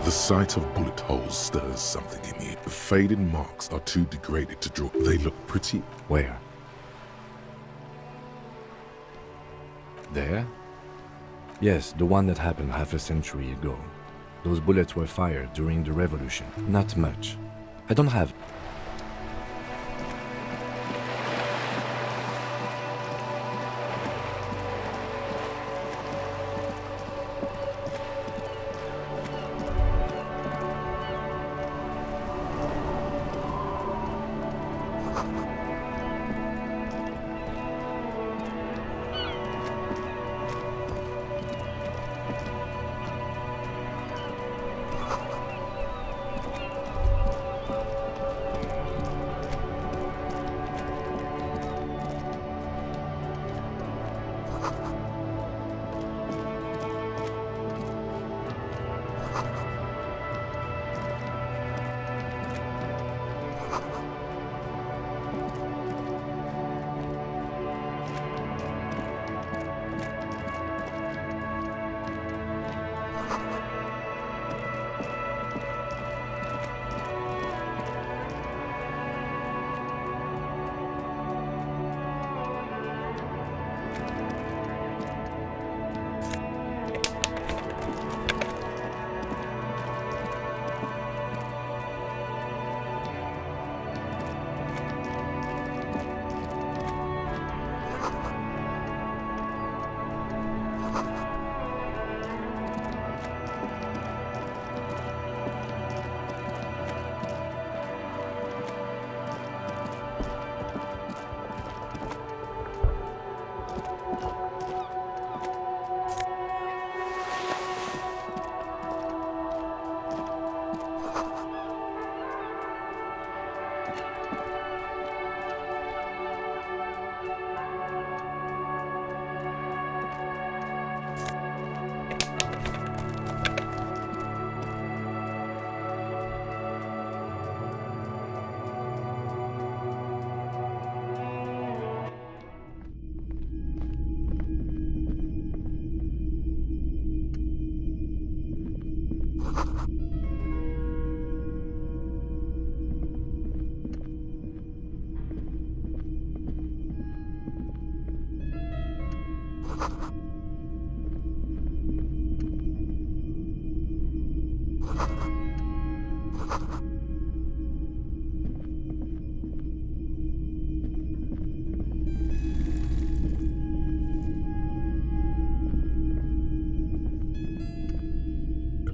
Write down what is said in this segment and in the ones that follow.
The sight of bullet holes stirs something in me. The faded marks are too degraded to draw. They look pretty. Where? There? Yes, the one that happened half a century ago. Those bullets were fired during the revolution. Not much. I don't have...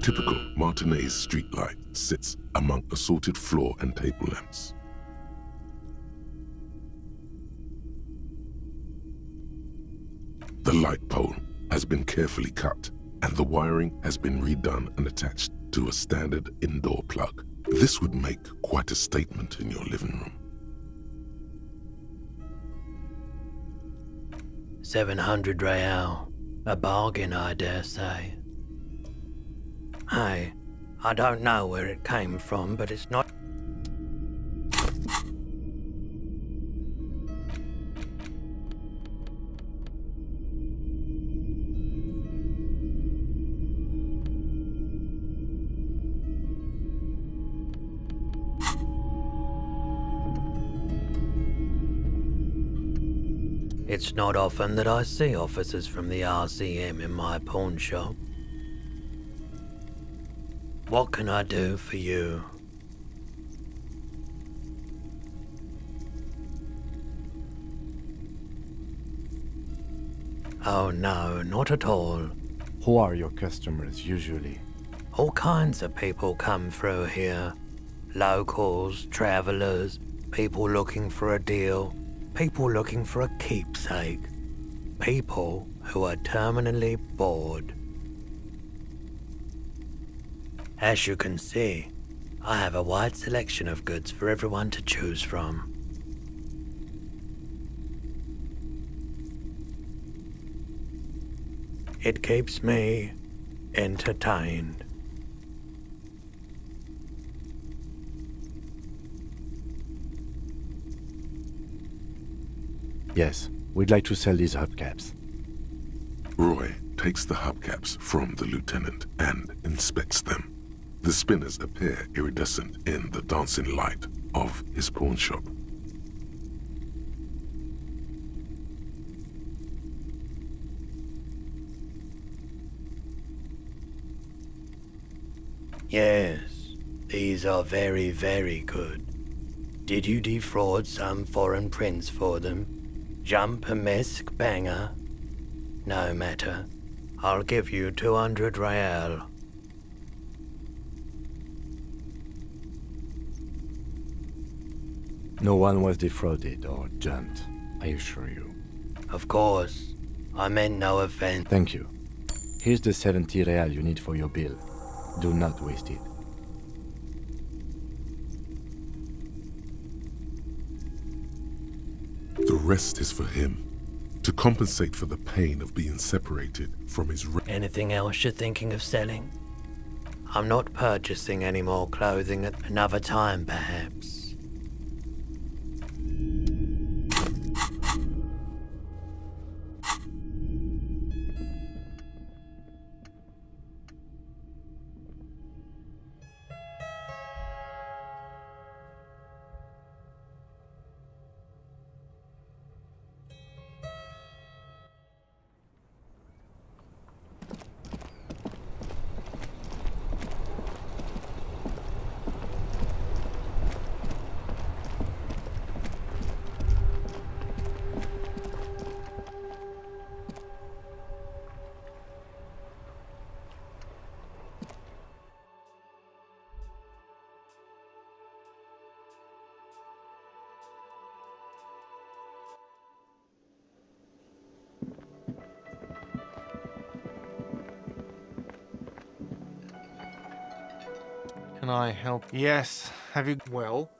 Typical Martinez streetlight sits among assorted floor and table lamps. The light pole has been carefully cut, and the wiring has been redone and attached to a standard indoor plug. This would make quite a statement in your living room. 700 real. A bargain, I dare say. Hey, I don't know where it came from, but it's not... It's not often that I see officers from the RCM in my pawn shop. What can I do for you? Oh no, not at all. Who are your customers usually? All kinds of people come through here. Locals, travelers, people looking for a deal, people looking for a keepsake, people who are terminally bored. As you can see, I have a wide selection of goods for everyone to choose from. It keeps me entertained. Yes, we'd like to sell these hubcaps. Roy takes the hubcaps from the lieutenant and inspects them. The spinners appear iridescent in the dancing light of his pawn shop. Yes, these are very, very good. Did you defraud some foreign prince for them? Jump a misc banger? No matter. I'll give you 200 real. No one was defrauded or jumped, I assure you. Of course. I meant no offense. Thank you. Here's the 70 real you need for your bill. Do not waste it. The rest is for him, to compensate for the pain of being separated from his Anything else you're thinking of selling? I'm not purchasing any more clothing at another time, perhaps. Can I help? Yes. Have you... Well?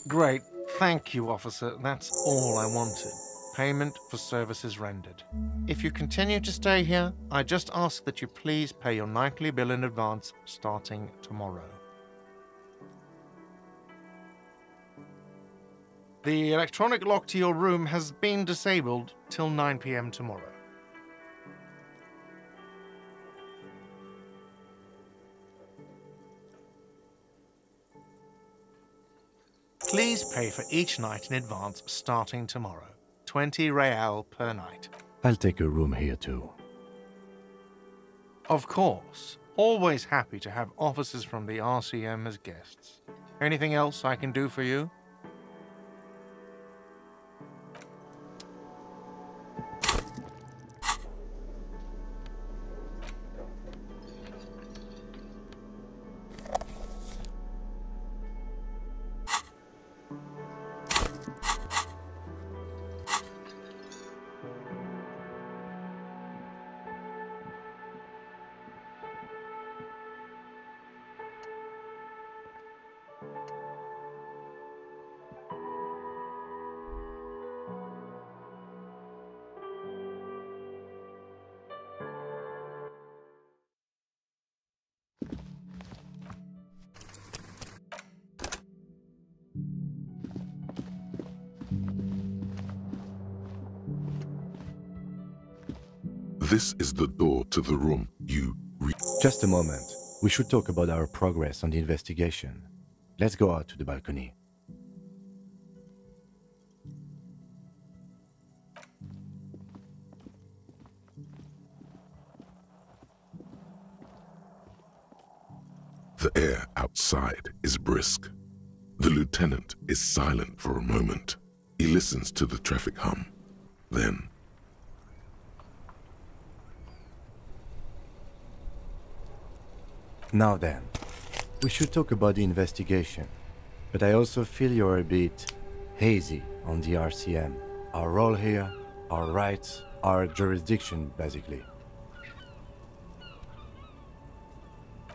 Great. Thank you, officer. That's all I wanted. Payment for services rendered. If you continue to stay here, I just ask that you please pay your nightly bill in advance starting tomorrow. The electronic lock to your room has been disabled till 9 p.m. tomorrow. Please pay for each night in advance starting tomorrow. 20 real per night. I'll take a room here too. Of course. Always happy to have officers from the RCM as guests. Anything else I can do for you? This is the door to the room you Just a moment. We should talk about our progress on the investigation. Let's go out to the balcony. The air outside is brisk. The lieutenant is silent for a moment. He listens to the traffic hum. Then, Now then, we should talk about the investigation. But I also feel you're a bit hazy on the RCM. Our role here, our rights, our jurisdiction, basically.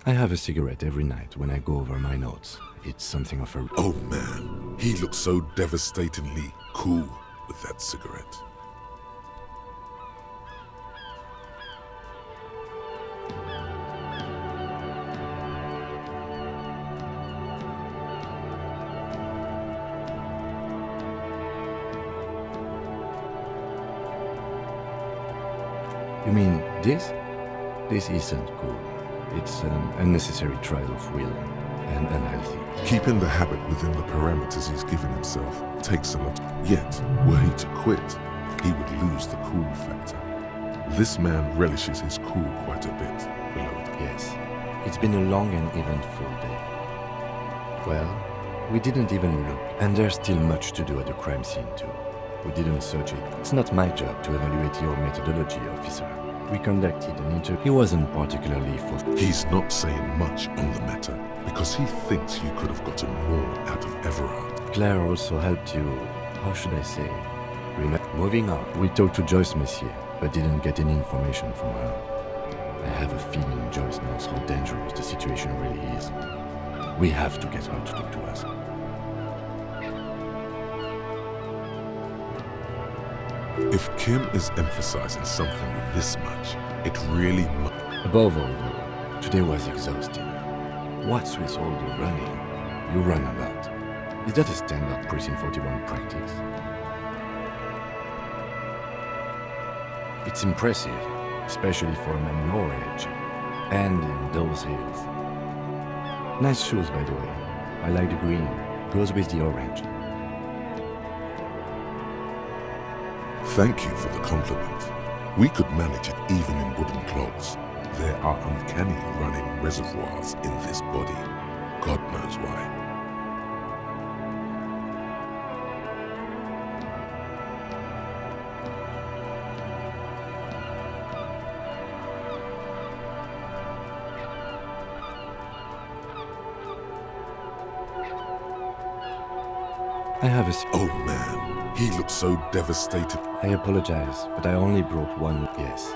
I have a cigarette every night when I go over my notes. It's something of a... oh man, he looks so devastatingly cool with that cigarette. You mean this? This isn't cool. It's an unnecessary trial of will and unhealthy. Keeping the habit within the parameters he's given himself takes a lot. Yet, were he to quit, he would lose the cool factor. This man relishes his cool quite a bit, beloved. Yes, it's been a long and eventful day. Well, we didn't even look, and there's still much to do at the crime scene too. We didn't search it. It's not my job to evaluate your methodology, officer. We conducted an interview. He wasn't particularly forthcoming. He's not saying much on the matter because he thinks you could have gotten more out of Everard. Claire also helped you, how should I say? Moving on, we talked to Joyce Messier, but didn't get any information from her. I have a feeling Joyce knows how dangerous the situation really is. We have to get her to talk to us. If Kim is emphasizing something this much, it really must. Above all, though, today was exhausting. What's with all the running? You run a lot. Is that a standard Precinct 41 practice? It's impressive, especially for a man your age, and in those hills. Nice shoes, by the way. I like the green. Goes with the orange. Thank you for the compliment. We could manage it even in wooden clogs. There are uncanny running reservoirs in this body. God knows why. I have a... Oh man, he looks so devastated. I apologize, but I only brought one. Yes.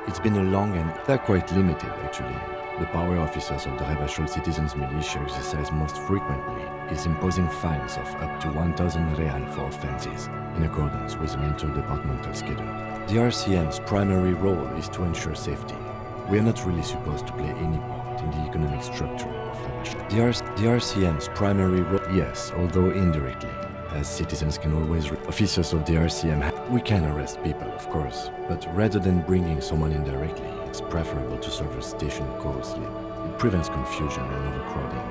It's been a long and... They're quite limited, actually. The power officers of the Revachol Citizens Militia exercise most frequently is imposing fines of up to 1,000 real for offenses, in accordance with an interdepartmental schedule. The RCM's primary role is to ensure safety. We are not really supposed to play any part in the economic structure of Revachol. The RCM's primary role... Yes, although indirectly. As citizens can always... Officers of the RCM... We can arrest people, of course, but rather than bringing someone in directly, it's preferable to serve a station call slip. It prevents confusion and overcrowding.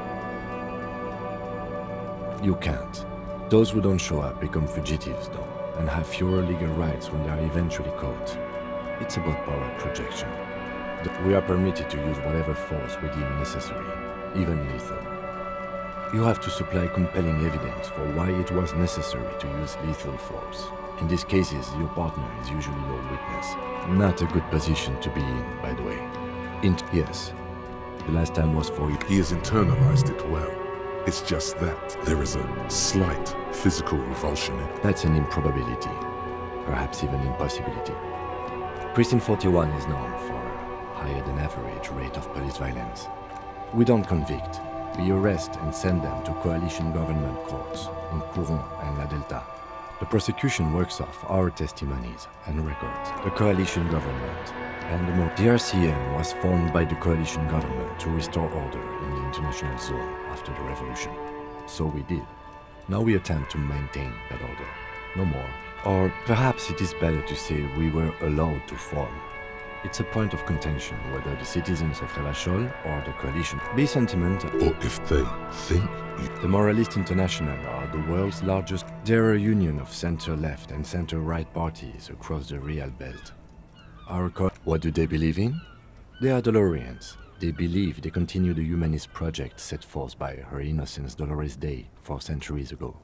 You can't. Those who don't show up become fugitives, though, and have fewer legal rights when they are eventually caught. It's about power projection. We are permitted to use whatever force we deem necessary, even lethal. You have to supply compelling evidence for why it was necessary to use lethal force. In these cases, your partner is usually your witness. Not a good position to be in, by the way. Yes. The last time was for you. He has internalized it well. It's just that there is a slight physical revulsion in it. That's an improbability. Perhaps even impossibility. Precinct 41 is known for a higher than average rate of police violence. We don't convict. We arrest and send them to coalition government courts in Couron and La Delta. The prosecution works off our testimonies and records. The coalition government and the RCM was formed by the coalition government to restore order in the international zone after the revolution. So we did. Now we attempt to maintain that order. No more. Or perhaps it is better to say we were allowed to form. It's a point of contention whether the citizens of Revachol or the coalition be sentimental. Or if they think you... The Moralist International are the world's largest. They're a union of center-left and center-right parties across the Real Belt. What do they believe in? They are Dolorians. They believe they continue the humanist project set forth by Her Innocence Dolores Day 4 centuries ago.